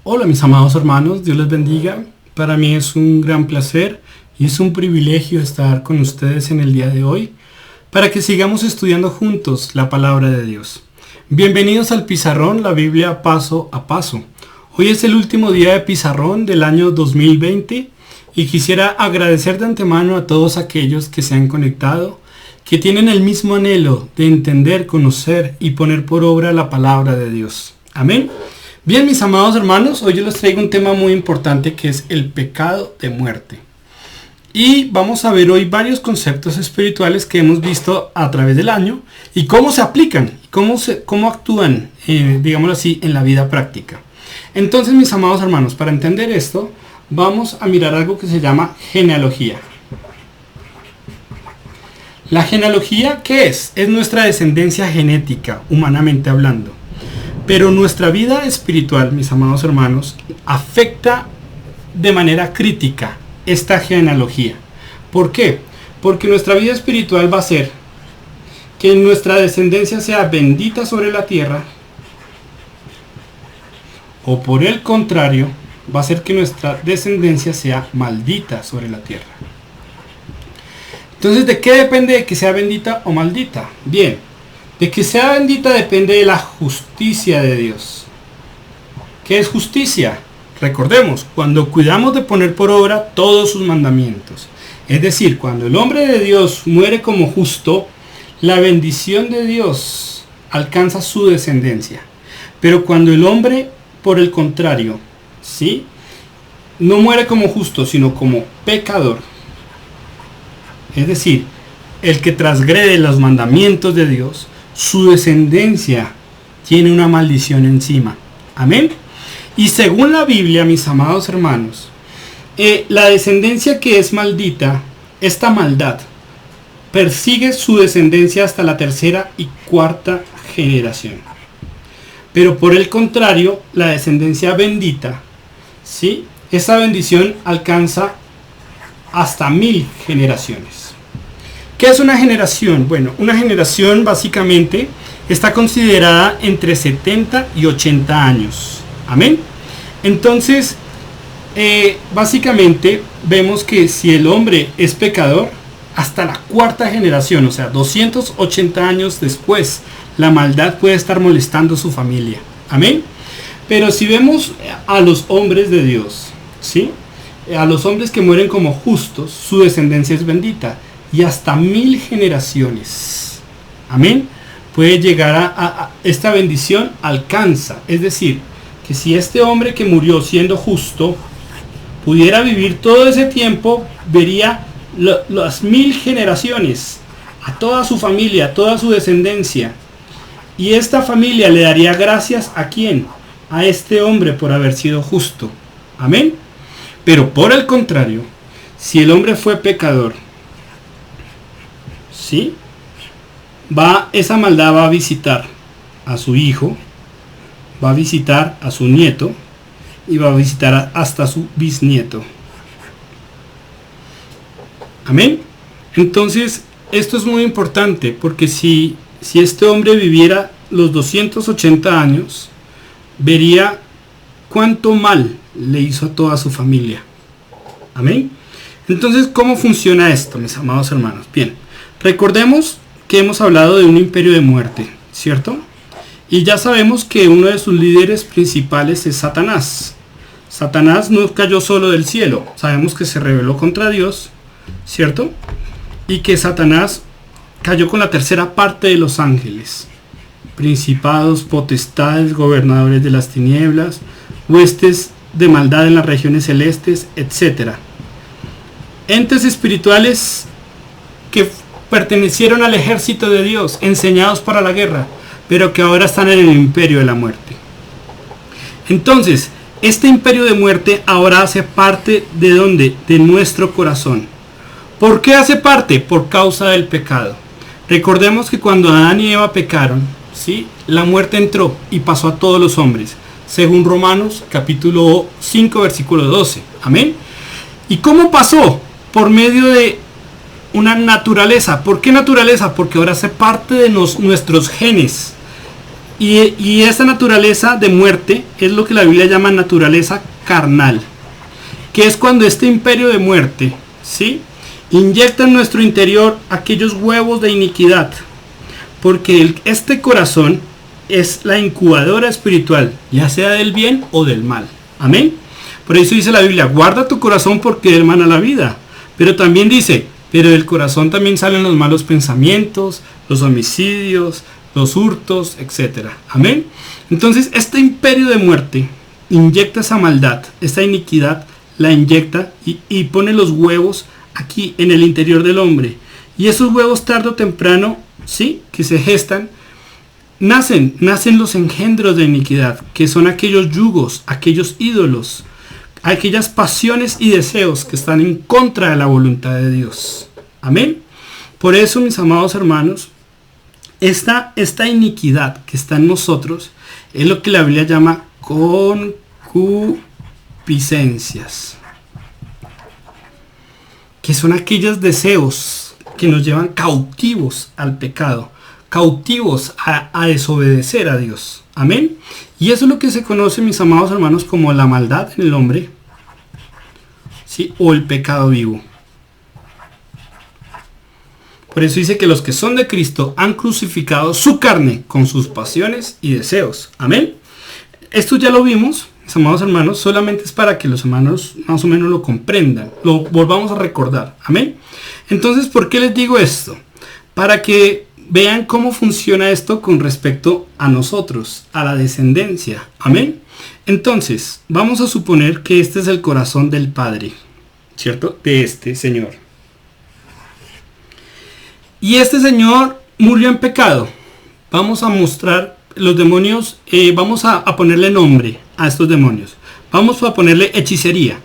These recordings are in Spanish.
Hola mis amados hermanos, Dios les bendiga. Para mí es un gran placer y es un privilegio estar con ustedes en el día de hoy para que sigamos estudiando juntos la palabra de Dios. Bienvenidos al Pizarrón, la Biblia paso a paso. Hoy es el último día de Pizarrón del año 2020 y quisiera agradecer de antemano a todos aquellos que se han conectado, que tienen el mismo anhelo de entender, conocer y poner por obra la palabra de Dios. Amén. Bien, mis amados hermanos, hoy yo les traigo un tema muy importante que es el pecado de muerte. Y vamos a ver hoy varios conceptos espirituales que hemos visto a través del año y cómo se aplican, cómo actúan, digámoslo así, en la vida práctica. Entonces, mis amados hermanos, para entender esto, vamos a mirar algo que se llama genealogía. La genealogía, ¿qué es? Es nuestra descendencia genética, humanamente hablando. Pero nuestra vida espiritual, mis amados hermanos, afecta de manera crítica esta genealogía. ¿Por qué? Porque nuestra vida espiritual va a ser que nuestra descendencia sea bendita sobre la tierra, o por el contrario, va a ser que nuestra descendencia sea maldita sobre la tierra. Entonces, ¿de qué depende de que sea bendita o maldita? Bien, de que sea bendita depende de la justicia de Dios. ¿Qué es justicia? Recordemos, cuando cuidamos de poner por obra todos sus mandamientos. Es decir, cuando el hombre de Dios muere como justo, la bendición de Dios alcanza su descendencia. Pero cuando el hombre, por el contrario, ¿sí?, no muere como justo, sino como pecador, es decir, el que transgrede los mandamientos de Dios, su descendencia tiene una maldición encima. Amén. Y según la Biblia, mis amados hermanos, la descendencia que es maldita, esta maldad, persigue su descendencia hasta la tercera y cuarta generación. Pero por el contrario, la descendencia bendita, ¿sí?, esa bendición alcanza hasta 1000 generaciones. ¿Qué es una generación? Bueno, una generación básicamente está considerada entre 70 y 80 años. Amén. Entonces, básicamente vemos que si el hombre es pecador, hasta la cuarta generación, o sea, 280 años después, la maldad puede estar molestando a su familia. Amén. Pero si vemos a los hombres de Dios, ¿sí?, a los hombres que mueren como justos, su descendencia es bendita. Y hasta 1000 generaciones, amén, puede llegar a esta bendición alcanza. Es decir, que si este hombre que murió siendo justo pudiera vivir todo ese tiempo, vería las 1000 generaciones, a toda su familia, a toda su descendencia. Y esta familia le daría gracias ¿a quién? A este hombre por haber sido justo. Amén. Pero por el contrario, si el hombre fue pecador, ¿sí?, esa maldad va a visitar a su hijo, va a visitar a su nieto y va a visitar hasta su bisnieto. Amén. Entonces, esto es muy importante porque si este hombre viviera los 280 años, vería cuánto mal le hizo a toda su familia. Amén. Entonces, ¿cómo funciona esto, mis amados hermanos? Bien, recordemos que hemos hablado de un imperio de muerte, ¿cierto? Y ya sabemos que uno de sus líderes principales es Satanás. Satanás no cayó solo del cielo. Sabemos que se rebeló contra Dios, ¿cierto? Y que Satanás cayó con la tercera parte de los ángeles. Principados, potestades, gobernadores de las tinieblas, huestes de maldad en las regiones celestes, etc. Entes espirituales que pertenecieron al ejército de Dios, enseñados para la guerra, pero que ahora están en el imperio de la muerte. Entonces, este imperio de muerte ahora hace parte ¿de dónde? De nuestro corazón. ¿Por qué hace parte? Por causa del pecado. Recordemos que cuando Adán y Eva pecaron, ¿sí?, la muerte entró y pasó a todos los hombres, según Romanos capítulo 5 versículo 12. Amén. ¿Y cómo pasó? Por medio de una naturaleza. ¿Por qué naturaleza? Porque ahora hace parte de nuestros genes. Y esa naturaleza de muerte es lo que la Biblia llama naturaleza carnal, que es cuando este imperio de muerte, ¿sí?, inyecta en nuestro interior aquellos huevos de iniquidad, porque este corazón es la incubadora espiritual, ya sea del bien o del mal. Amén. Por eso dice la Biblia, guarda tu corazón porque del mana la vida. Pero también dice, pero del corazón también salen los malos pensamientos, los homicidios, los hurtos, etc. Amén. Entonces este imperio de muerte inyecta esa maldad, esa iniquidad, la inyecta y pone los huevos aquí en el interior del hombre. Y esos huevos tarde o temprano, ¿sí?, que se gestan, nacen los engendros de iniquidad, que son aquellos yugos, aquellos ídolos, aquellas pasiones y deseos que están en contra de la voluntad de Dios. Amén. Por eso, mis amados hermanos, esta iniquidad que está en nosotros es lo que la Biblia llama concupiscencias, que son aquellos deseos que nos llevan cautivos al pecado, cautivos a desobedecer a Dios. Amén. Y eso es lo que se conoce, mis amados hermanos, como la maldad en el hombre, ¿sí?, o el pecado vivo. Por eso dice que los que son de Cristo han crucificado su carne con sus pasiones y deseos. Amén. Esto ya lo vimos, mis amados hermanos, solamente es para que los hermanos más o menos lo comprendan, lo volvamos a recordar. Amén. Entonces, ¿por qué les digo esto? Para que vean cómo funciona esto con respecto a nosotros, a la descendencia. Amén. Entonces, vamos a suponer que este es el corazón del Padre, ¿cierto?, de este Señor. Y este Señor murió en pecado. Vamos a mostrar los demonios, vamos a ponerle nombre a estos demonios. Vamos a ponerle hechicería.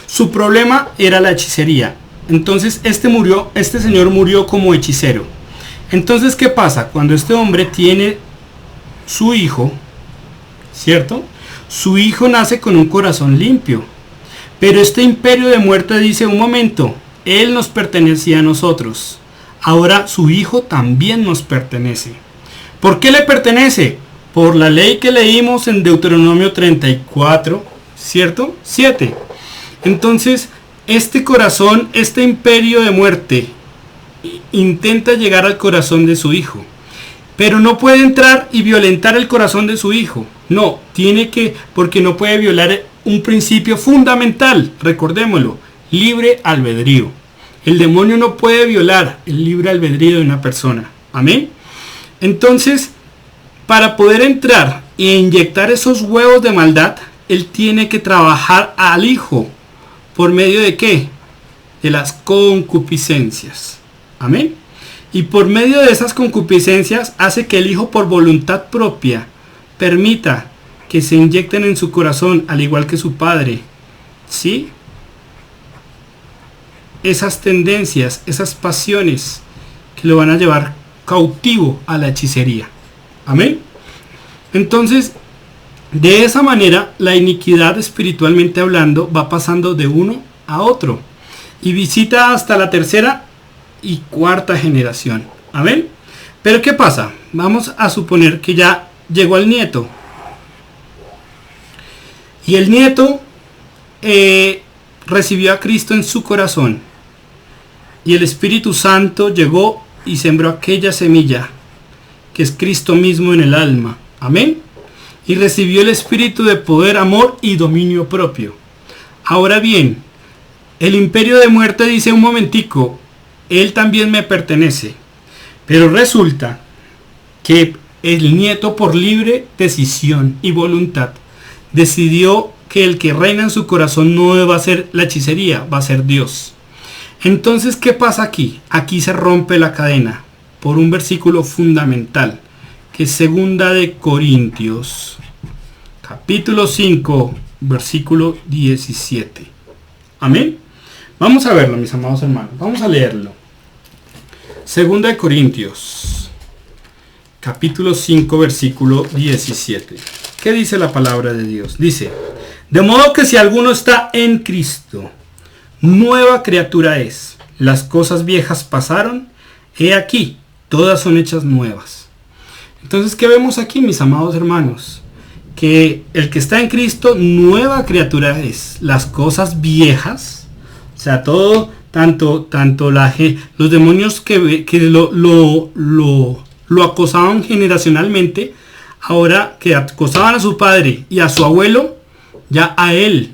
Su problema era la hechicería. Entonces este señor murió como hechicero. Entonces, ¿qué pasa? Cuando este hombre tiene su hijo, ¿cierto?, su hijo nace con un corazón limpio. Pero este imperio de muerte dice, un momento, él nos pertenecía a nosotros. Ahora su hijo también nos pertenece. ¿Por qué le pertenece? Por la ley que leímos en Deuteronomio 34, ¿cierto? 7. Entonces, este corazón, este imperio de muerte, intenta llegar al corazón de su hijo. Pero no puede entrar y violentar el corazón de su hijo. No, porque no puede violar un principio fundamental, recordémoslo, libre albedrío. El demonio no puede violar el libre albedrío de una persona. Amén. Entonces, para poder entrar e inyectar esos huevos de maldad, él tiene que trabajar al hijo. ¿Por medio de qué? De las concupiscencias. Amén. Y por medio de esas concupiscencias hace que el hijo, por voluntad propia, permita que se inyecten en su corazón, al igual que su padre, ¿sí?, esas tendencias, esas pasiones que lo van a llevar cautivo a la hechicería. Amén. Entonces, de esa manera, la iniquidad, espiritualmente hablando, va pasando de uno a otro y visita hasta la tercera y cuarta generación. Amén. Pero ¿qué pasa? Vamos a suponer que ya llegó el nieto. Y el nieto recibió a Cristo en su corazón. Y el Espíritu Santo llegó y sembró aquella semilla, que es Cristo mismo en el alma. Amén. Y recibió el espíritu de poder, amor y dominio propio. Ahora bien, el imperio de muerte dice, un momentico, él también me pertenece. Pero resulta que el nieto, por libre decisión y voluntad, decidió que el que reina en su corazón no va a ser la hechicería, va a ser Dios. Entonces, ¿qué pasa aquí? Aquí se rompe la cadena por un versículo fundamental, que es 2 de Corintios, capítulo 5, versículo 17. Amén. Vamos a verlo, mis amados hermanos. Vamos a leerlo. 2 de Corintios, capítulo 5, versículo 17. ¿Qué dice la palabra de Dios? Dice, de modo que si alguno está en Cristo, nueva criatura es. Las cosas viejas pasaron, he aquí, todas son hechas nuevas. Entonces, ¿qué vemos aquí, mis amados hermanos? Que el que está en Cristo, nueva criatura es. Las cosas viejas, o sea, todo, tanto los demonios que lo acosaban generacionalmente, ahora que acosaban a su padre y a su abuelo, ya a él,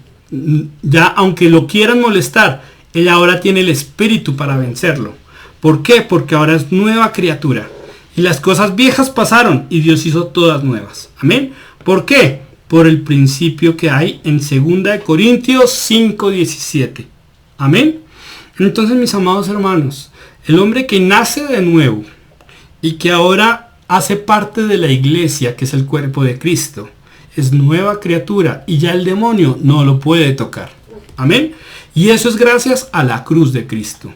ya aunque lo quieran molestar, él ahora tiene el espíritu para vencerlo. ¿Por qué? Porque ahora es nueva criatura. Y las cosas viejas pasaron y Dios hizo todas nuevas. Amén. ¿Por qué? Por el principio que hay en 2 Corintios 5:17. Amén. Entonces, mis amados hermanos, el hombre que nace de nuevo y que ahora hace parte de la iglesia, que es el cuerpo de Cristo, es nueva criatura y ya el demonio no lo puede tocar. Amén. Y eso es gracias a la cruz de Cristo.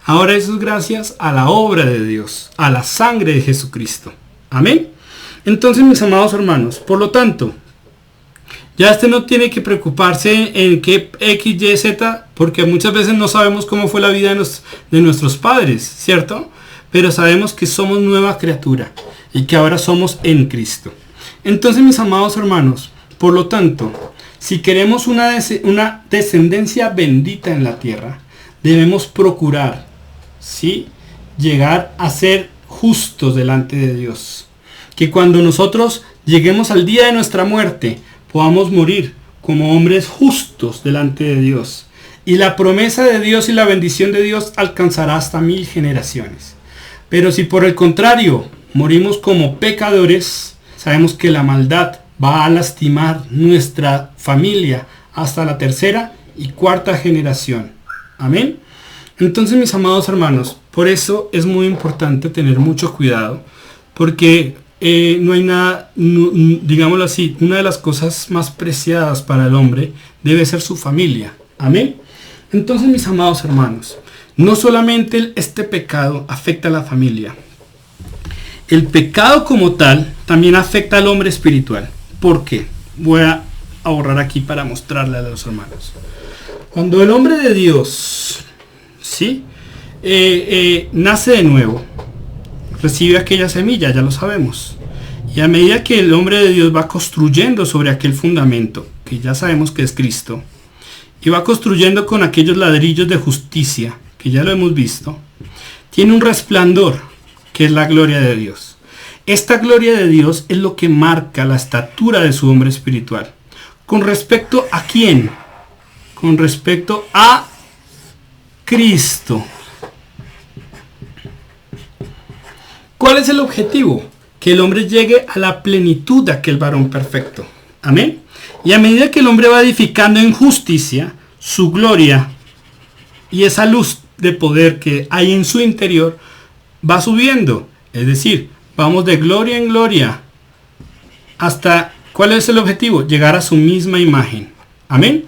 Ahora eso es gracias a la obra de Dios, a la sangre de Jesucristo. Amén. Entonces, mis amados hermanos, por lo tanto, ya no tiene que preocuparse en qué X, Y, Z, porque muchas veces no sabemos cómo fue la vida de nuestros padres, ¿cierto? Pero sabemos que somos nueva criatura y que ahora somos en Cristo. Entonces, mis amados hermanos, por lo tanto, si queremos una descendencia bendita en la tierra, debemos procurar, ¿sí?, llegar a ser justos delante de Dios. Que cuando nosotros lleguemos al día de nuestra muerte, podamos morir como hombres justos delante de Dios. Y la promesa de Dios y la bendición de Dios alcanzará hasta 1000 generaciones. Pero si por el contrario morimos como pecadores, sabemos que la maldad va a lastimar nuestra familia hasta la 3ª y 4ª generación. Amén. Entonces, mis amados hermanos, por eso es muy importante tener mucho cuidado, porque no hay nada, digámoslo así, una de las cosas más preciadas para el hombre debe ser su familia. Amén. Entonces, mis amados hermanos, no solamente este pecado afecta a la familia, el pecado como tal también afecta al hombre espiritual. ¿Por qué? Voy a borrar aquí para mostrarle a los hermanos. Cuando el hombre de Dios, ¿sí?, nace de nuevo, recibe aquella semilla, ya lo sabemos. Y a medida que el hombre de Dios va construyendo sobre aquel fundamento, que ya sabemos que es Cristo, y va construyendo con aquellos ladrillos de justicia, que ya lo hemos visto, tiene un resplandor, que es la gloria de Dios. Esta gloria de Dios es lo que marca la estatura de su hombre espiritual. ¿Con respecto a quién? Con respecto a Cristo. ¿Cuál es el objetivo? Que el hombre llegue a la plenitud de aquel varón perfecto. Amén. Y a medida que el hombre va edificando en justicia, su gloria y esa luz de poder que hay en su interior va subiendo. Es decir, vamos de gloria en gloria hasta, ¿cuál es el objetivo? Llegar a su misma imagen. Amén.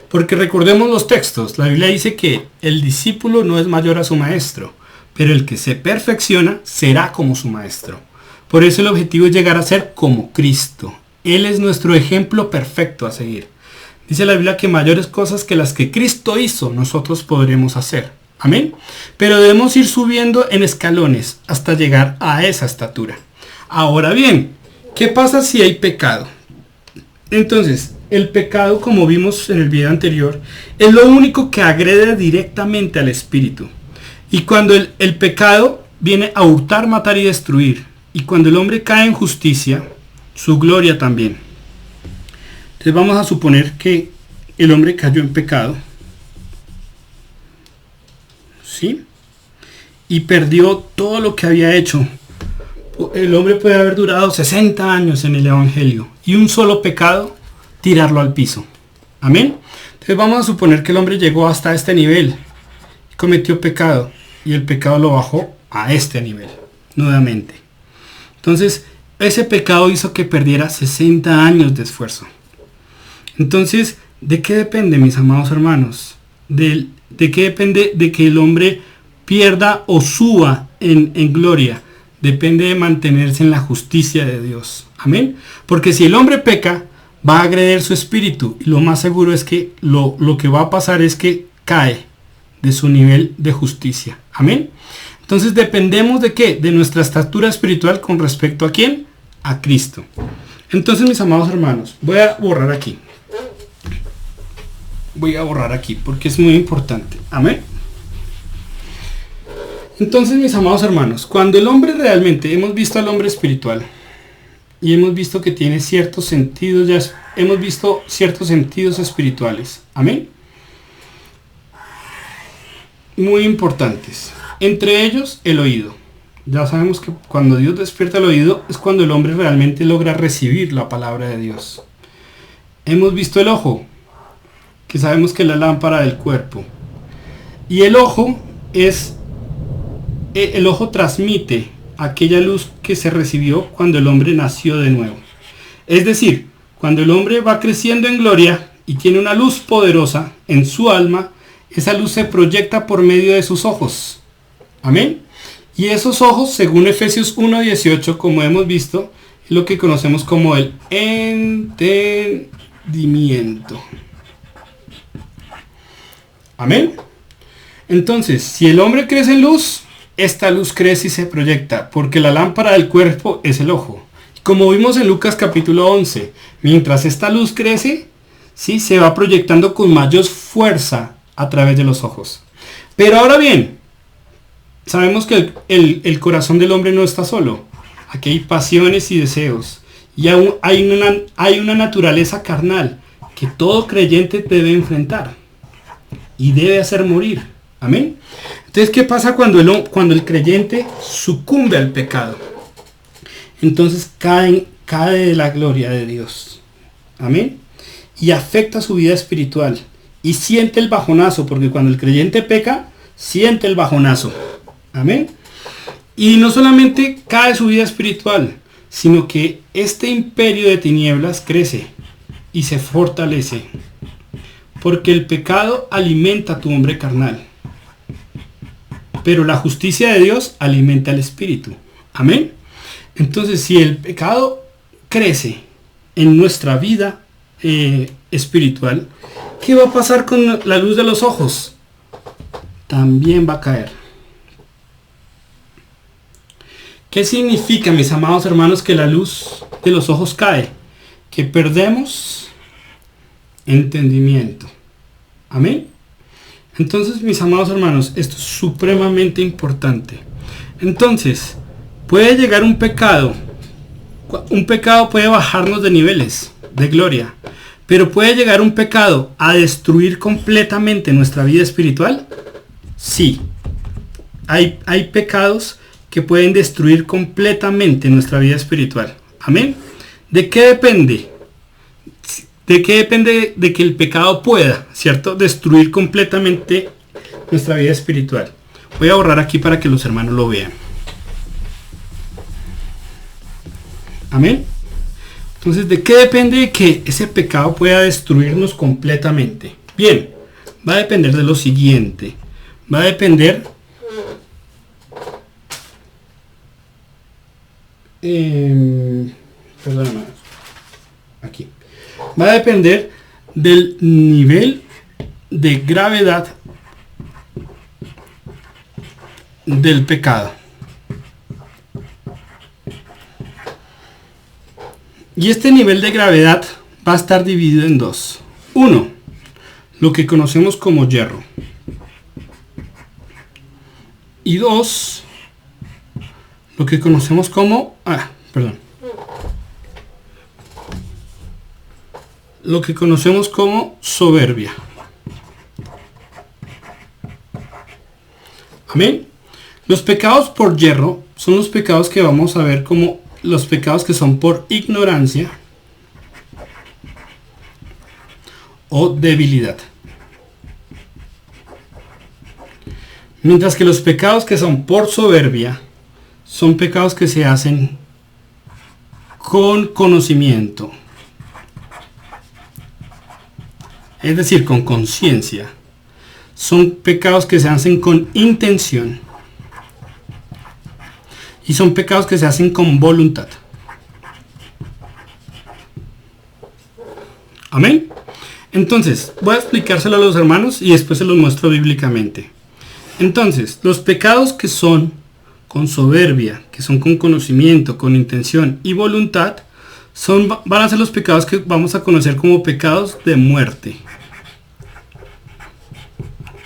Porque recordemos los textos. La Biblia dice que el discípulo no es mayor a su maestro, pero el que se perfecciona será como su maestro. Por eso el objetivo es llegar a ser como Cristo. Él es nuestro ejemplo perfecto a seguir. Dice la Biblia que mayores cosas que las que Cristo hizo, nosotros podremos hacer. Amén. Pero debemos ir subiendo en escalones hasta llegar a esa estatura. Ahora bien, ¿qué pasa si hay pecado? Entonces, el pecado, como vimos en el video anterior, es lo único que agrede directamente al espíritu. Y cuando el pecado viene a hurtar, matar y destruir, y cuando el hombre cae en justicia, su gloria también. Entonces vamos a suponer que el hombre cayó en pecado, ¿sí?, y perdió todo lo que había hecho. El hombre puede haber durado 60 años en el evangelio y un solo pecado tirarlo al piso. Amén. Entonces vamos a suponer que el hombre llegó hasta este nivel, cometió pecado y el pecado lo bajó a este nivel nuevamente. Entonces ese pecado hizo que perdiera 60 años de esfuerzo. Entonces, ¿de qué depende, mis amados hermanos? ¿De qué depende de que el hombre pierda o suba en gloria? Depende de mantenerse en la justicia de Dios. Amén. Porque si el hombre peca, va a agredir su espíritu. Y lo más seguro es que lo que va a pasar es que cae de su nivel de justicia. Amén. Entonces dependemos de qué? De nuestra estatura espiritual con respecto a quién? a Cristo. Entonces, mis amados hermanos, voy a borrar aquí. Voy a borrar aquí porque es muy importante. Amén. Entonces, mis amados hermanos, cuando el hombre realmente, hemos visto al hombre espiritual y hemos visto que tiene ciertos sentidos, ya hemos visto ciertos sentidos espirituales. Amén. Muy importantes. Entre ellos, el oído. Ya sabemos que cuando Dios despierta el oído es cuando el hombre realmente logra recibir la palabra de Dios. Hemos visto el ojo, que sabemos que es la lámpara del cuerpo. Y el ojo transmite aquella luz que se recibió cuando el hombre nació de nuevo. Es decir, cuando el hombre va creciendo en gloria y tiene una luz poderosa en su alma, esa luz se proyecta por medio de sus ojos. Amén. Y esos ojos, según Efesios 1:18, como hemos visto, es lo que conocemos como el entendimiento. Amén. Entonces, si el hombre crece en luz, esta luz crece y se proyecta, porque la lámpara del cuerpo es el ojo. Como vimos en Lucas capítulo 11, mientras esta luz crece, ¿sí?, se va proyectando con mayor fuerza a través de los ojos. Pero ahora bien, sabemos que el corazón del hombre no está solo. Aquí hay pasiones y deseos. Y aún hay una naturaleza carnal que todo creyente debe enfrentar y debe hacer morir. Amén. Entonces, ¿qué pasa cuando el creyente sucumbe al pecado? Entonces cae de la gloria de Dios. Amén. Y afecta su vida espiritual. Y siente el bajonazo, porque cuando el creyente peca, siente el bajonazo. Amén. Y no solamente cae su vida espiritual, sino que este imperio de tinieblas crece y se fortalece. Porque el pecado alimenta a tu hombre carnal. Pero la justicia de Dios alimenta al espíritu. Amén. Entonces, si el pecado crece en nuestra vida espiritual, ¿qué va a pasar con la luz de los ojos? También va a caer. ¿Qué significa, mis amados hermanos, que la luz de los ojos cae? Que perdemos entendimiento. Amén. Entonces, mis amados hermanos, esto es supremamente importante. Entonces, puede llegar un pecado puede bajarnos de niveles de gloria, pero puede llegar un pecado a destruir completamente nuestra vida espiritual. Sí, hay pecados que pueden destruir completamente nuestra vida espiritual. Amén. ¿De qué depende? ¿De qué depende de que el pecado pueda, cierto, destruir completamente nuestra vida espiritual? Voy a borrar aquí para que los hermanos lo vean. Amén. Entonces, ¿de qué depende de que ese pecado pueda destruirnos completamente? Bien, va a depender de lo siguiente. Va a depender perdóname, aquí. Va a depender del nivel de gravedad del pecado. Y este nivel de gravedad va a estar dividido en dos. Uno, lo que conocemos como hierro. Y dos, lo que conocemos como... lo que conocemos como soberbia. Amén. Los pecados por hierro son los pecados que vamos a ver como los pecados que son por ignorancia o debilidad. Mientras que los pecados que son por soberbia son pecados que se hacen con conocimiento. Es decir, con conciencia. Son pecados que se hacen con intención. Y son pecados que se hacen con voluntad. Amén. Entonces, voy a explicárselo a los hermanos y después se los muestro bíblicamente. Entonces, los pecados que son con soberbia, que son con conocimiento, con intención y voluntad, van a ser los pecados que vamos a conocer como pecados de muerte.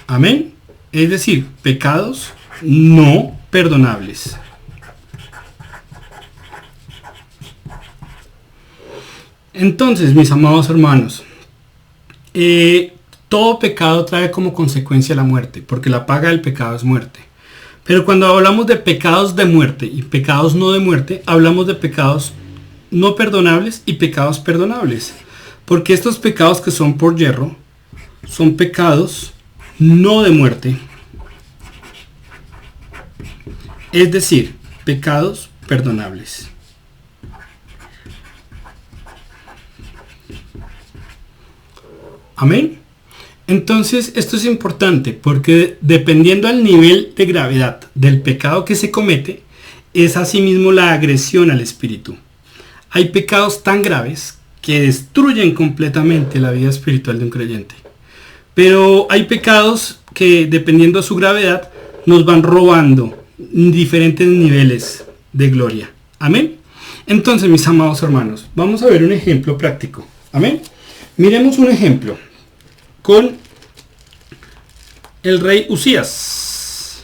Amén. Es decir, pecados no perdonables. Entonces, mis amados hermanos, todo pecado trae como consecuencia la muerte, porque la paga del pecado es muerte. Pero cuando hablamos de pecados de muerte y pecados no de muerte, hablamos de pecados no perdonables y pecados perdonables. Porque estos pecados que son por yerro son pecados no de muerte. Es decir, pecados perdonables. Amén. Entonces, esto es importante porque dependiendo del nivel de gravedad del pecado que se comete, es asimismo la agresión al espíritu. Hay pecados tan graves que destruyen completamente la vida espiritual de un creyente. Pero hay pecados que, dependiendo de su gravedad, nos van robando diferentes niveles de gloria. Amén. Entonces, mis amados hermanos, vamos a ver un ejemplo práctico. Amén. Miremos un ejemplo con el rey Uzías.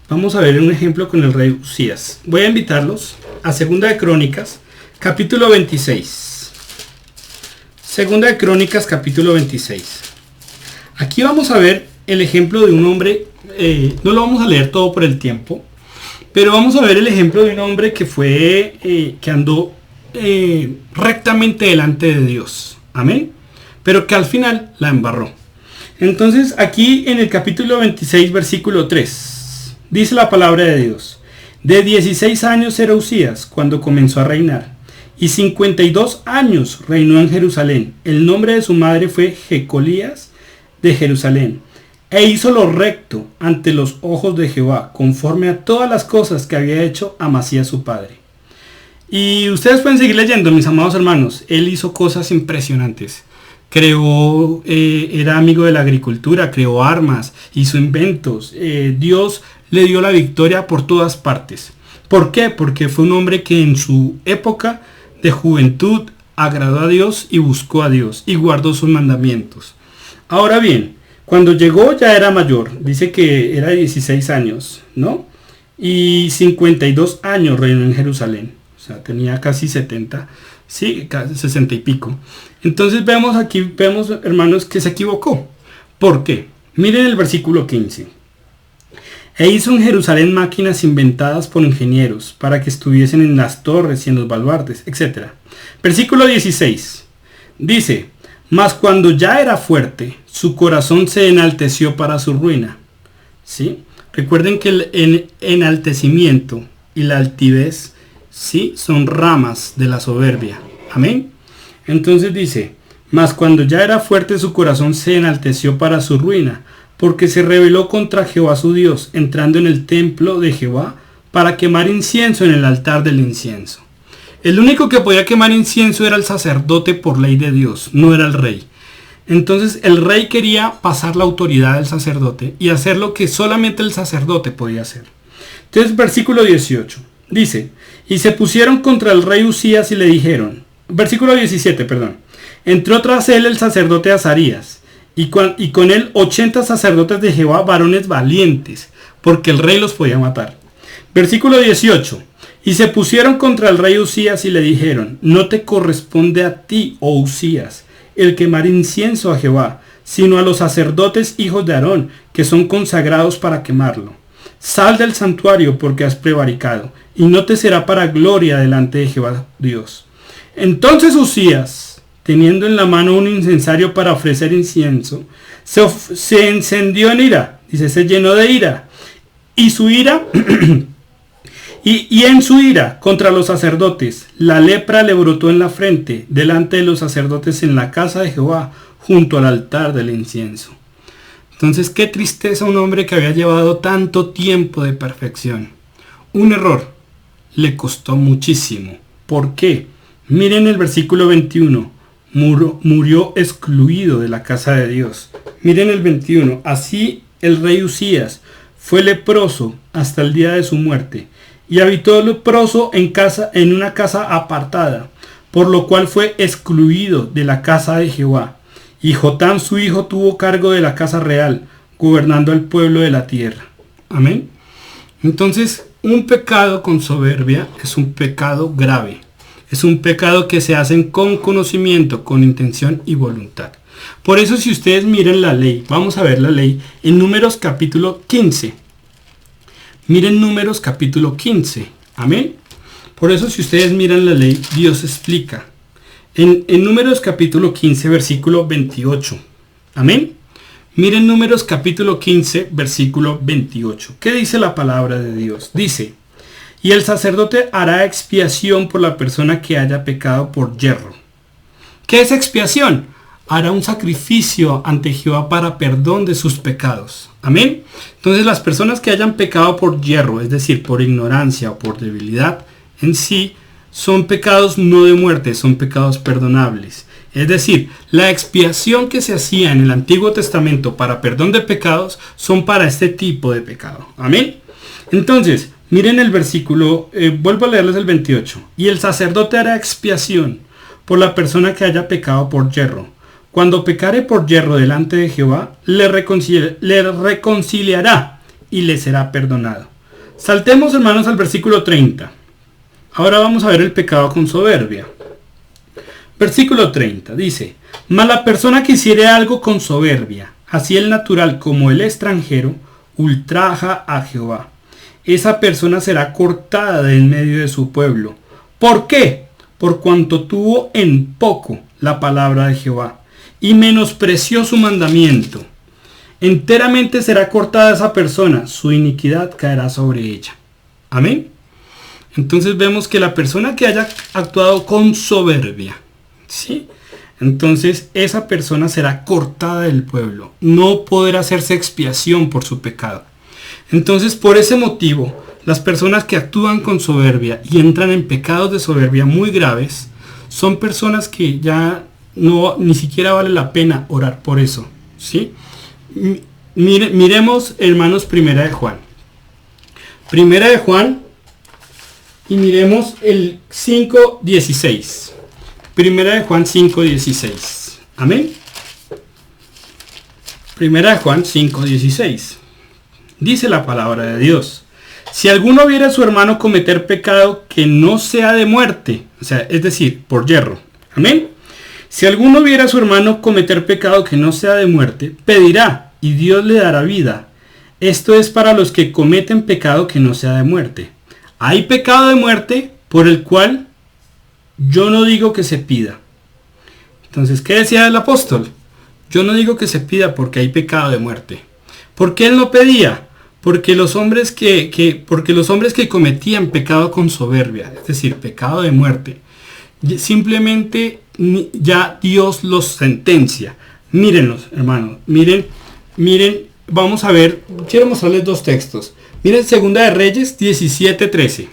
Vamos a ver un ejemplo con el rey Uzías. Voy a invitarlos a Segunda de Crónicas, capítulo 26. Segunda de Crónicas, capítulo 26. Aquí vamos a ver el ejemplo de un hombre, no lo vamos a leer todo por el tiempo, pero vamos a ver el ejemplo de un hombre que que andó rectamente delante de Dios. Amén. Pero que al final la embarró. Entonces aquí en el capítulo 26, versículo 3, dice la palabra de Dios: de 16 años era Uzías cuando comenzó a reinar, y 52 años reinó en Jerusalén. El nombre de su madre fue Jecolías de Jerusalén, e hizo lo recto ante los ojos de Jehová, conforme a todas las cosas que había hecho Amasías su padre. Y ustedes pueden seguir leyendo, mis amados hermanos. Él hizo cosas impresionantes. Creó, era amigo de la agricultura, creó armas, hizo inventos. Dios le dio la victoria por todas partes. ¿Por qué? Porque fue un hombre que en su época de juventud agradó a Dios y buscó a Dios y guardó sus mandamientos. Ahora bien, cuando llegó ya era mayor, dice que era de 16 años, ¿no? Y 52 años reinó en Jerusalén, o sea, tenía casi 70, sí, casi 60 y pico. Entonces vemos aquí, hermanos, que se equivocó. ¿Por qué? Miren el versículo 15. E hizo en Jerusalén máquinas inventadas por ingenieros para que estuviesen en las torres y en los baluartes, etc. Versículo 16. Dice: mas cuando ya era fuerte, su corazón se enalteció para su ruina. ¿Sí? Recuerden que el enaltecimiento y la altivez, ¿sí?, son ramas de la soberbia. Amén. Entonces dice: mas cuando ya era fuerte, su corazón se enalteció para su ruina, porque se rebeló contra Jehová su Dios, entrando en el templo de Jehová para quemar incienso en el altar del incienso. El único que podía quemar incienso era el sacerdote por ley de Dios, no era el rey. Entonces el rey quería pasar la autoridad del sacerdote y hacer lo que solamente el sacerdote podía hacer. Entonces versículo 18 dice: y se pusieron contra el rey Uzías y le dijeron, versículo 17, perdón, entró tras él el sacerdote Azarías, y con él 80 sacerdotes de Jehová, varones valientes, porque el rey los podía matar. Versículo 18, y se pusieron contra el rey Uzías y le dijeron, no te corresponde a ti, oh Uzías, el quemar incienso a Jehová, sino a los sacerdotes hijos de Aarón, que son consagrados para quemarlo. Sal del santuario, porque has prevaricado, y no te será para gloria delante de Jehová Dios. Entonces Uzías, teniendo en la mano un incensario para ofrecer incienso, se encendió en ira, dice, se llenó de ira, y su ira, y en su ira contra los sacerdotes, la lepra le brotó en la frente, delante de los sacerdotes en la casa de Jehová, junto al altar del incienso. Entonces, qué tristeza un hombre que había llevado tanto tiempo de perfección. Un error le costó muchísimo. ¿Por qué? Miren el versículo 21. Murió excluido de la casa de Dios. Miren el 21. Así el rey Uzías fue leproso hasta el día de su muerte, y habitó leproso en una casa apartada, por lo cual fue excluido de la casa de Jehová. Y Jotam su hijo tuvo cargo de la casa real, gobernando al pueblo de la tierra. Amén. Entonces, un pecado con soberbia es un pecado grave. Es un pecado que se hace con conocimiento, con intención y voluntad. Por eso, si ustedes miran la ley, vamos a ver la ley en Números capítulo 15. Miren Números capítulo 15. Amén. Por eso, si ustedes miran la ley, Dios explica. En Números capítulo 15, versículo 28. Amén. Miren Números capítulo 15, versículo 28. ¿Qué dice la palabra de Dios? Dice: y el sacerdote hará expiación por la persona que haya pecado por yerro. ¿Qué es expiación? Hará un sacrificio ante Jehová para perdón de sus pecados. Amén. Entonces, las personas que hayan pecado por yerro, es decir, por ignorancia o por debilidad en sí, son pecados no de muerte, son pecados perdonables. Es decir, la expiación que se hacía en el Antiguo Testamento para perdón de pecados son para este tipo de pecado. Amén. Entonces, miren el versículo, vuelvo a leerles el 28. Y el sacerdote hará expiación por la persona que haya pecado por yerro. Cuando pecare por yerro delante de Jehová, le reconciliará y le será perdonado. Saltemos, hermanos, al versículo 30. Ahora vamos a ver el pecado con soberbia. Versículo 30 dice: mas la persona que hiciere algo con soberbia, así el natural como el extranjero, ultraja a Jehová. Esa persona será cortada de en medio de su pueblo. ¿Por qué? Por cuanto tuvo en poco la palabra de Jehová y menospreció su mandamiento. Enteramente será cortada esa persona, su iniquidad caerá sobre ella. Amén. Entonces vemos que la persona que haya actuado con soberbia, ¿sí?, entonces esa persona será cortada del pueblo. No podrá hacerse expiación por su pecado. Entonces, por ese motivo, las personas que actúan con soberbia y entran en pecados de soberbia muy graves, son personas que ya ni siquiera vale la pena orar por eso, ¿sí? Miremos, hermanos, Primera de Juan. Primera de Juan, y miremos el 5:16. Primera de Juan 5:16. Amén. Primera de Juan 5:16. Dice la palabra de Dios: si alguno viera a su hermano cometer pecado que no sea de muerte, o sea, es decir, por yerro. Amén. Si alguno viera a su hermano cometer pecado que no sea de muerte, pedirá y Dios le dará vida. Esto es para los que cometen pecado que no sea de muerte. Hay pecado de muerte por el cual yo no digo que se pida. Entonces, ¿qué decía el apóstol? Yo no digo que se pida porque hay pecado de muerte. ¿Por qué él no pedía? Porque los hombres que cometían pecado con soberbia, es decir, pecado de muerte, simplemente ya Dios los sentencia. Mírenlos, hermanos. Miren, vamos a ver, quiero mostrarles dos textos. Miren, Segunda de Reyes 17:13.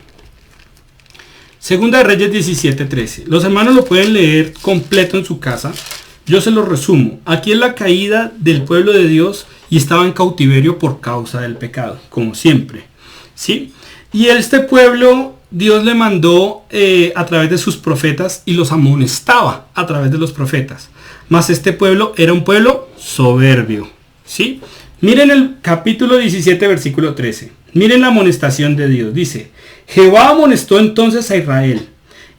Segunda de Reyes 17:13. Los hermanos lo pueden leer completo en su casa. Yo se lo resumo. Aquí es la caída del pueblo de Dios y estaba en cautiverio por causa del pecado, como siempre, ¿sí? Y este pueblo Dios le mandó a través de sus profetas y los amonestaba a través de los profetas. Mas este pueblo era un pueblo soberbio, ¿sí? Miren el capítulo 17, versículo 13. Miren la amonestación de Dios. Dice: Jehová amonestó entonces a Israel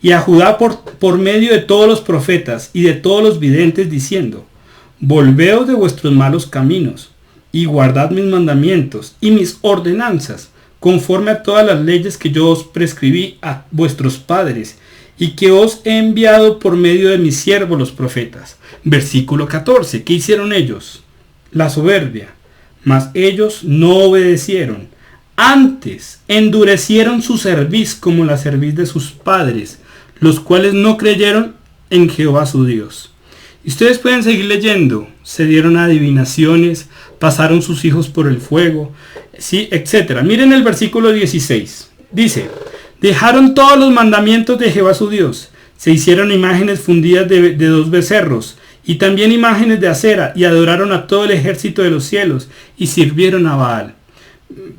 y a Judá por medio de todos los profetas y de todos los videntes, diciendo: volveos de vuestros malos caminos y guardad mis mandamientos y mis ordenanzas, conforme a todas las leyes que yo os prescribí a vuestros padres y que os he enviado por medio de mis siervos los profetas. Versículo 14. ¿Qué hicieron ellos? La soberbia. Mas ellos no obedecieron. Antes endurecieron su cerviz como la cerviz de sus padres, los cuales no creyeron en Jehová su Dios. Y ustedes pueden seguir leyendo. Se dieron adivinaciones, pasaron sus hijos por el fuego, ¿sí?, etc. Miren el versículo 16. Dice: dejaron todos los mandamientos de Jehová su Dios. Se hicieron imágenes fundidas de 2 becerros y también imágenes de acera, y adoraron a todo el ejército de los cielos y sirvieron a Baal.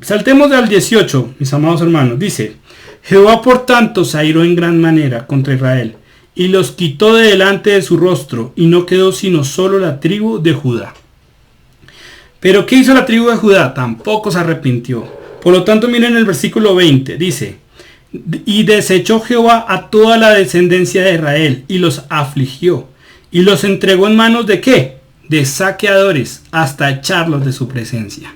Saltemos al 18, mis amados hermanos. Dice, Jehová por tanto se airó en gran manera contra Israel, y los quitó de delante de su rostro, y no quedó sino solo la tribu de Judá. Pero ¿qué hizo la tribu de Judá? Tampoco se arrepintió. Por lo tanto, miren el versículo 20, dice, y desechó Jehová a toda la descendencia de Israel, y los afligió, y los entregó en manos de ¿qué? De saqueadores, hasta echarlos de su presencia.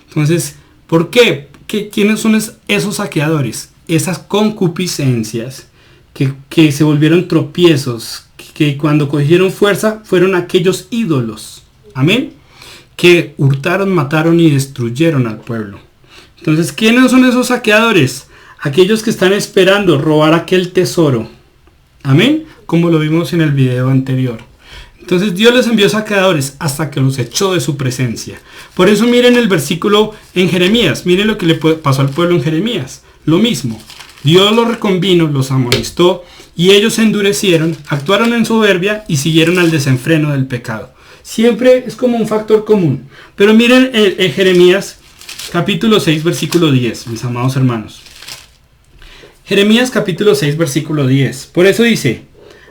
Entonces, ¿por qué? ¿Quiénes son esos saqueadores? Esas concupiscencias que se volvieron tropiezos, que cuando cogieron fuerza fueron aquellos ídolos. Amén. Que hurtaron, mataron y destruyeron al pueblo. Entonces, ¿quiénes son esos saqueadores? Aquellos que están esperando robar aquel tesoro. Amén. Como lo vimos en el video anterior. Entonces Dios les envió saqueadores hasta que los echó de su presencia. Por eso miren el versículo en Jeremías. Miren lo que le pasó al pueblo en Jeremías. Lo mismo. Dios los reconvino, los amonestó y ellos se endurecieron, actuaron en soberbia y siguieron al desenfreno del pecado. Siempre es como un factor común. Pero miren en Jeremías capítulo 6 versículo 10, mis amados hermanos. Jeremías capítulo 6 versículo 10. Por eso dice,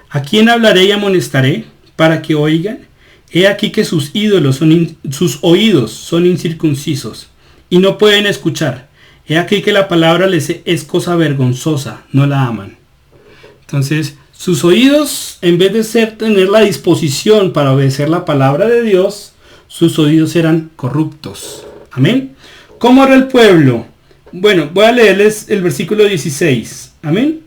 ¿a quién hablaré y amonestaré para que oigan? He aquí que sus oídos son incircuncisos y no pueden escuchar. He aquí que la palabra les es cosa vergonzosa, no la aman. Entonces, sus oídos, en vez de tener la disposición para obedecer la palabra de Dios, sus oídos eran corruptos. Amén. ¿Cómo era el pueblo? Bueno, voy a leerles el versículo 16. Amén.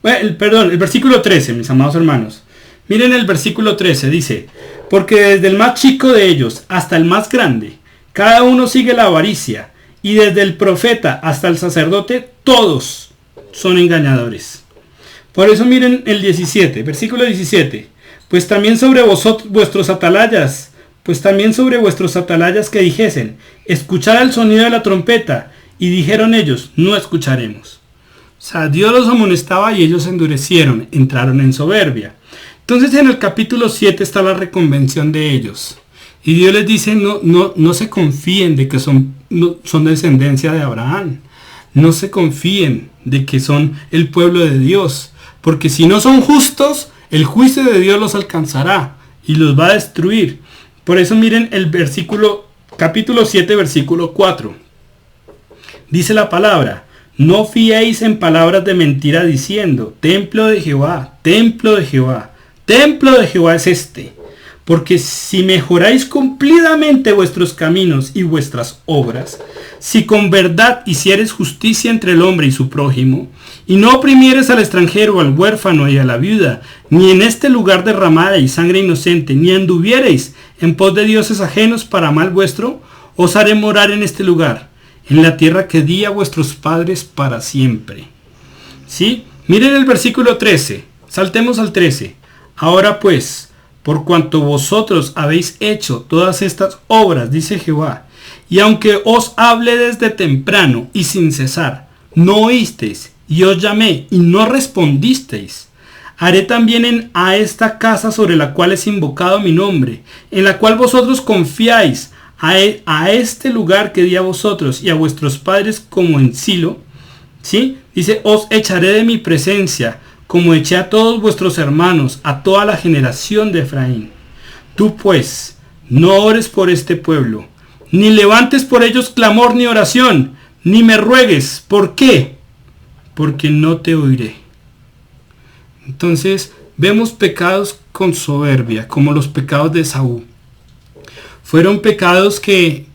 El versículo 13, mis amados hermanos. Miren el versículo 13, dice, porque desde el más chico de ellos hasta el más grande, cada uno sigue la avaricia, y desde el profeta hasta el sacerdote, todos son engañadores. Por eso miren el 17, versículo 17. Pues también sobre vuestros atalayas que dijesen, escuchad el sonido de la trompeta, y dijeron ellos, no escucharemos. O sea, Dios los amonestaba y ellos se endurecieron, entraron en soberbia. Entonces en el capítulo 7 está la reconvención de ellos. Y Dios les dice, no se confíen de que son descendencia de Abraham. No se confíen de que son el pueblo de Dios. Porque si no son justos, el juicio de Dios los alcanzará y los va a destruir. Por eso miren el capítulo 7, versículo 4. Dice la palabra, no fiéis en palabras de mentira diciendo, templo de Jehová, templo de Jehová. Templo de Jehová es este. Porque si mejoráis cumplidamente vuestros caminos y vuestras obras, si con verdad hicieres justicia entre el hombre y su prójimo, y no oprimieres al extranjero, al huérfano y a la viuda, ni en este lugar derramareis sangre inocente, ni anduviereis en pos de dioses ajenos para mal vuestro, os haré morar en este lugar, en la tierra que di a vuestros padres para siempre. ¿Sí? Miren el versículo 13. Saltemos al 13. Ahora pues, por cuanto vosotros habéis hecho todas estas obras, dice Jehová, y aunque os hable desde temprano y sin cesar, no oísteis, y os llamé, y no respondisteis, haré también a esta casa sobre la cual es invocado mi nombre, en la cual vosotros confiáis, a este lugar que di a vosotros y a vuestros padres como en Silo, ¿sí? Dice, os echaré de mi presencia, como eché a todos vuestros hermanos, a toda la generación de Efraín. Tú pues, no ores por este pueblo, ni levantes por ellos clamor ni oración, ni me ruegues. ¿Por qué? Porque no te oiré. Entonces, vemos pecados con soberbia, como los pecados de Esaú. Fueron pecados que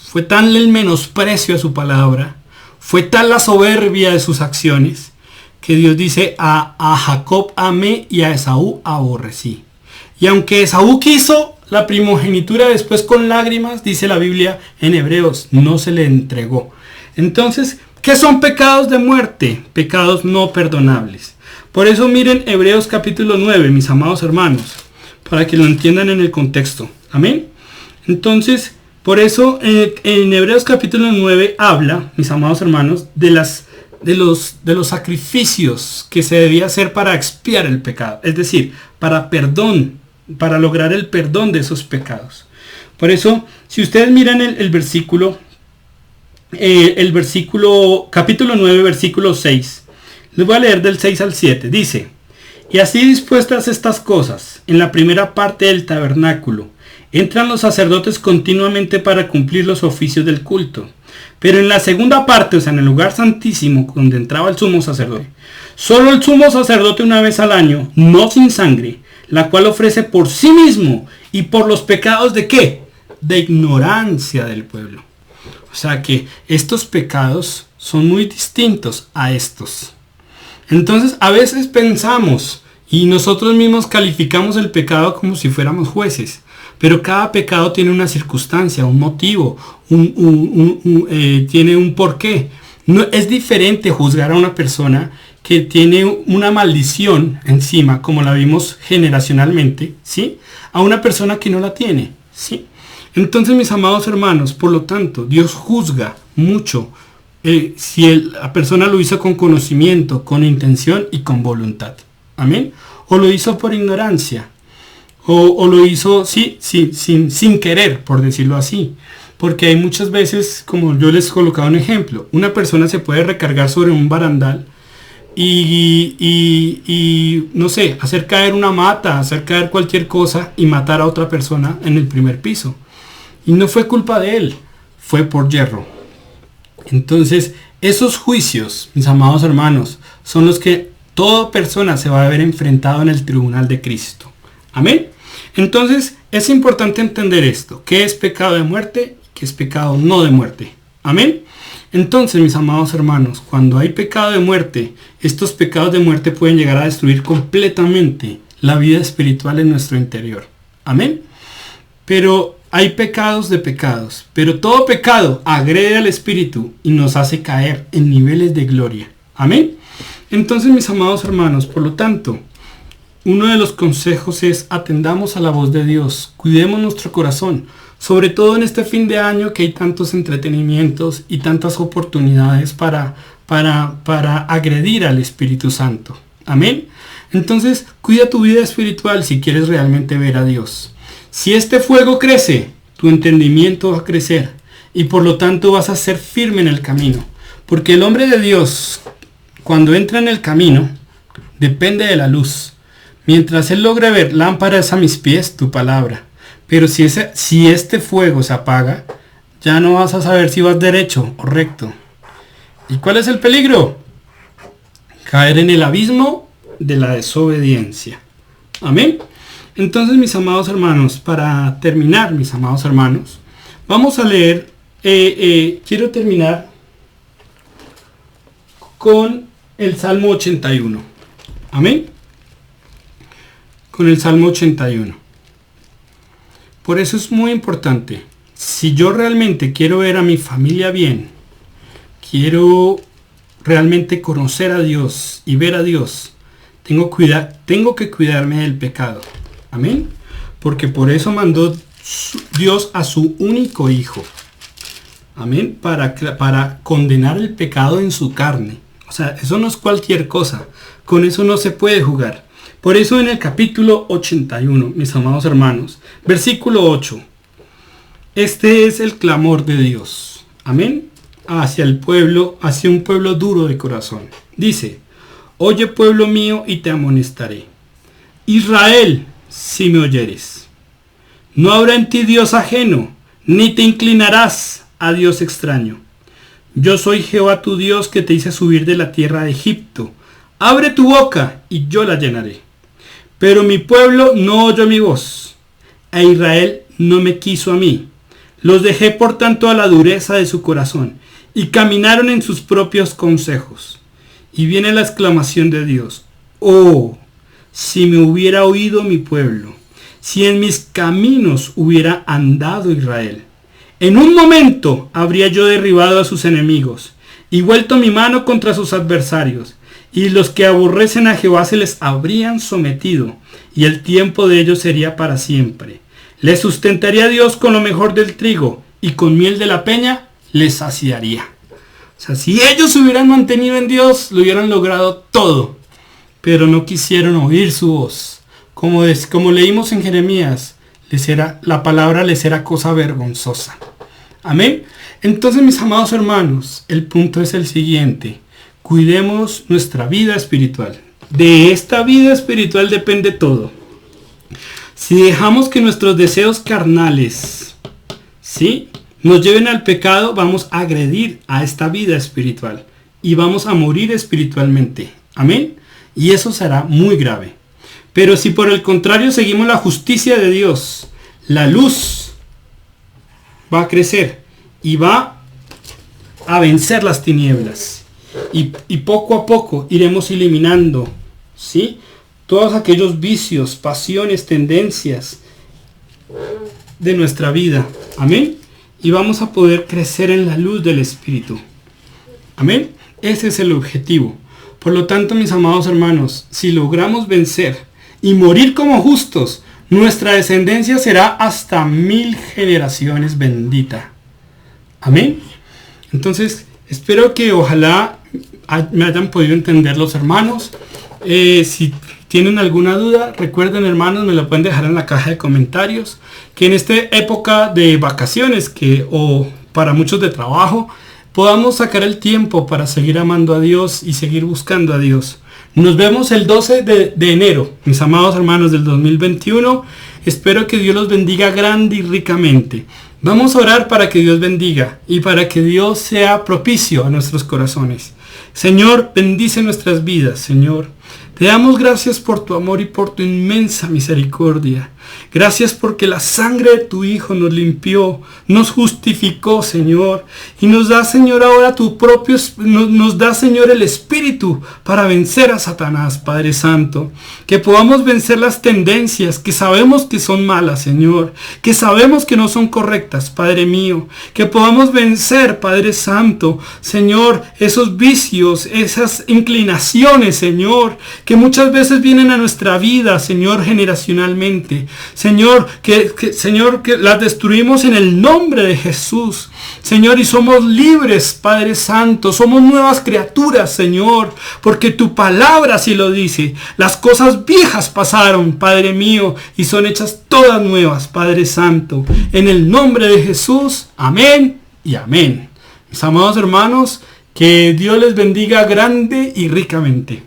fue tal el menosprecio a su palabra, fue tal la soberbia de sus acciones, que Dios dice, a Jacob amé y a Esaú aborrecí. Y aunque Esaú quiso la primogenitura después con lágrimas, dice la Biblia en Hebreos, no se le entregó. Entonces, ¿qué son pecados de muerte? Pecados no perdonables. Por eso miren Hebreos capítulo 9, mis amados hermanos, para que lo entiendan en el contexto. Amén. Entonces, por eso en Hebreos capítulo 9 habla, mis amados hermanos, de los sacrificios que se debía hacer para expiar el pecado, es decir, para perdón, para lograr el perdón de esos pecados. Por eso, si ustedes miran el versículo capítulo 9, versículo 6. Les voy a leer del 6 al 7. Dice: y así dispuestas estas cosas, en la primera parte del tabernáculo, entran los sacerdotes continuamente para cumplir los oficios del culto. Pero en la segunda parte, o sea, en el lugar santísimo, donde entraba el sumo sacerdote, solo el sumo sacerdote una vez al año, no sin sangre, la cual ofrece por sí mismo y por los pecados de ¿qué? De ignorancia del pueblo. O sea que estos pecados son muy distintos a estos. Entonces a veces pensamos y nosotros mismos calificamos el pecado como si fuéramos jueces. Pero cada pecado tiene una circunstancia, un motivo, tiene un porqué. No, es diferente juzgar a una persona que tiene una maldición encima, como la vimos generacionalmente, ¿sí? A una persona que no la tiene, ¿sí? Entonces, mis amados hermanos, por lo tanto, Dios juzga mucho si la persona lo hizo con conocimiento, con intención y con voluntad. Amén. O lo hizo por ignorancia. O lo hizo sin querer, por decirlo así. Porque hay muchas veces, como yo les colocaba un ejemplo, una persona se puede recargar sobre un barandal y no sé, hacer caer una mata, hacer caer cualquier cosa y matar a otra persona en el primer piso. Y no fue culpa de él, fue por yerro. Entonces, esos juicios, mis amados hermanos, son los que toda persona se va a ver enfrentado en el tribunal de Cristo. Amén. Entonces es importante entender esto. ¿Qué es pecado de muerte? ¿Qué es pecado no de muerte? Amén. Entonces, mis amados hermanos, cuando hay pecado de muerte, estos pecados de muerte pueden llegar a destruir completamente la vida espiritual en nuestro interior. Amén. Pero hay pecados de pecados. Pero todo pecado agrede al espíritu y nos hace caer en niveles de gloria. Amén. Entonces, mis amados hermanos, por lo tanto, uno de los consejos es atendamos a la voz de Dios, cuidemos nuestro corazón, sobre todo en este fin de año que hay tantos entretenimientos y tantas oportunidades para agredir al Espíritu Santo. Amén. Entonces, cuida tu vida espiritual si quieres realmente ver a Dios. Si este fuego crece, tu entendimiento va a crecer y por lo tanto vas a ser firme en el camino. Porque el hombre de Dios, cuando entra en el camino, depende de la luz. Mientras él logre ver, lámparas a mis pies, tu palabra. Pero si este fuego se apaga, ya no vas a saber si vas derecho o recto. ¿Y cuál es el peligro? Caer en el abismo de la desobediencia. Amén. Entonces, mis amados hermanos, para terminar, mis amados hermanos, vamos a leer, quiero terminar con el Salmo 81. Amén. Con el Salmo 81. Por eso es muy importante. Si yo realmente quiero ver a mi familia bien, quiero realmente conocer a Dios y ver a Dios, tengo que cuidarme del pecado. Amén. Porque por eso mandó Dios a su único hijo. Amén. Para condenar el pecado en su carne. O sea, eso no es cualquier cosa. Con eso no se puede jugar. Por eso en el capítulo 81, mis amados hermanos, versículo 8. Este es el clamor de Dios. Amén. Hacia un pueblo duro de corazón. Dice: oye, pueblo mío, y te amonestaré. Israel, si me oyeres. No habrá en ti Dios ajeno, ni te inclinarás a Dios extraño. Yo soy Jehová tu Dios, que te hice subir de la tierra de Egipto. Abre tu boca y yo la llenaré. Pero mi pueblo no oyó mi voz, a Israel no me quiso a mí. Los dejé por tanto a la dureza de su corazón, y caminaron en sus propios consejos. Y viene la exclamación de Dios: oh, si me hubiera oído mi pueblo, si en mis caminos hubiera andado Israel. En un momento habría yo derribado a sus enemigos, y vuelto mi mano contra sus adversarios. Y los que aborrecen a Jehová se les habrían sometido, y el tiempo de ellos sería para siempre. Les sustentaría Dios con lo mejor del trigo, y con miel de la peña les saciaría. O sea, si ellos se hubieran mantenido en Dios, lo hubieran logrado todo. Pero no quisieron oír su voz. Como leímos en Jeremías, la palabra les era cosa vergonzosa. Amén. Entonces, mis amados hermanos, el punto es el siguiente. Cuidemos nuestra vida espiritual. De esta vida espiritual depende todo. Si dejamos que nuestros deseos carnales, ¿sí?, nos lleven al pecado, vamos a agredir a esta vida espiritual y vamos a morir espiritualmente. Amén. Y eso será muy grave. Pero si por el contrario seguimos la justicia de Dios, la luz va a crecer y va a vencer las tinieblas. Y poco a poco iremos eliminando, ¿sí?, todos aquellos vicios, pasiones, tendencias de nuestra vida. Amén. Y vamos a poder crecer en la luz del Espíritu. Amén. Ese es el objetivo. Por lo tanto, mis amados hermanos, si logramos vencer y morir como justos, nuestra descendencia será hasta 1000 generaciones bendita. Amén. Entonces, espero que ojalá me hayan podido entender los hermanos. Si tienen alguna duda, recuerden, hermanos, me la pueden dejar en la caja de comentarios. Que en esta época de vacaciones o para muchos de trabajo, podamos sacar el tiempo para seguir amando a Dios y seguir buscando a Dios. Nos vemos el 12 de enero, mis amados hermanos del 2021. Espero que Dios los bendiga grande y ricamente. Vamos a orar para que Dios bendiga y para que Dios sea propicio a nuestros corazones. Señor, bendice nuestras vidas, Señor. Te damos gracias por tu amor y por tu inmensa misericordia. Gracias porque la sangre de tu Hijo nos limpió, nos justificó, Señor. Y nos da, Señor, ahora tu propio, nos da, Señor, el Espíritu para vencer a Satanás, Padre Santo. Que podamos vencer las tendencias que sabemos que son malas, Señor. Que sabemos que no son correctas, Padre mío. Que podamos vencer, Padre Santo, Señor, esos vicios, esas inclinaciones, Señor, que muchas veces vienen a nuestra vida, Señor, generacionalmente. Señor, Señor, que las destruimos en el nombre de Jesús. Señor, y somos libres, Padre Santo. Somos nuevas criaturas, Señor, porque tu palabra así lo dice. Las cosas viejas pasaron, Padre mío, y son hechas todas nuevas, Padre Santo. En el nombre de Jesús, amén y amén. Mis amados hermanos, que Dios les bendiga grande y ricamente.